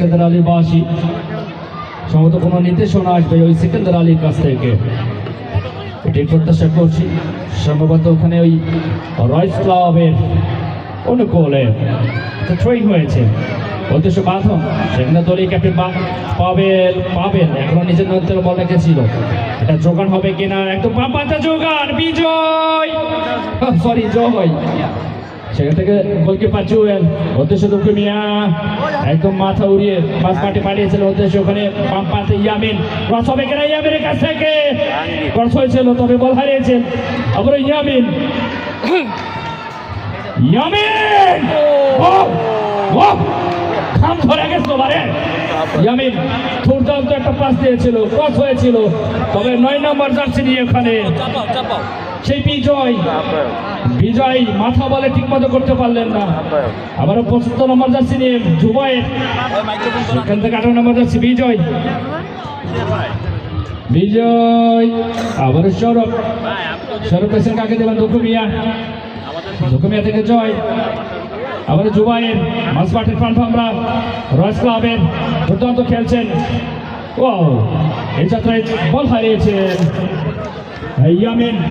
সিকান্দার আলী বাসী সম্ভবত কোনো নির্দেশনা আসবে ওই সিকান্দার আলীর কাছ থেকে, এটি প্রত্যাশা করছি। সম্ভবত ওখানে ওই রয়্যাল ক্লাবের অনুকূলে থ্রোয়িং হয়েছে, উদ্দেশ্য বাঁধন, সেখানে দলীয় ক্যাপ্টেন পাবেল এখনো নিজের নৃত্যের বল রেখেছিল, এটা যোগান হবে কিনা, একদম পাতা যোগান, বিজয় জয়, সেখান থেকে গোলকিপার জুয়েল, উদ্দেশ্য দুঃখী মিয়া একদম মাথা উড়িয়ে পাঁচ পাটে পাঠিয়েছিল, উদ্দেশ্য ওখানে বাম পাতে ইয়ামিন, ক্রস হবে কিনা, ইয়ামিনের কাছ থেকে ক্রস হয়েছিল তবে বল হারিয়েছেন, আবার ইয়ামিন খাম ধরে গেছিল বারে, ইয়ামিন দুর্দান্ত একটা পাস দিয়েছিল, ক্রস হয়েছিল, তবে 9 নম্বর জার্সি নিয়ে ওখানে সেই বিজয় মাথা বলে ঠিক মতো করতে পারলেন না, আবারও 75 নম্বর জার্সি নিয়ে জুবায়ের, সেখান থেকে 18 নম্বর জার্সি বিজয় আবারও সৌরভ পেছেন কাকে দেবেন, দুঃখ মিয়া থেকে জয়, আবার জুবায়ের মাসবাটের প্ল্যাটফর্মরা রয়্যাল ক্লাবের দুর্দান্ত খেলছেন, ও এই যাত্রায় বল হারিয়েছেন ইয়ামিন।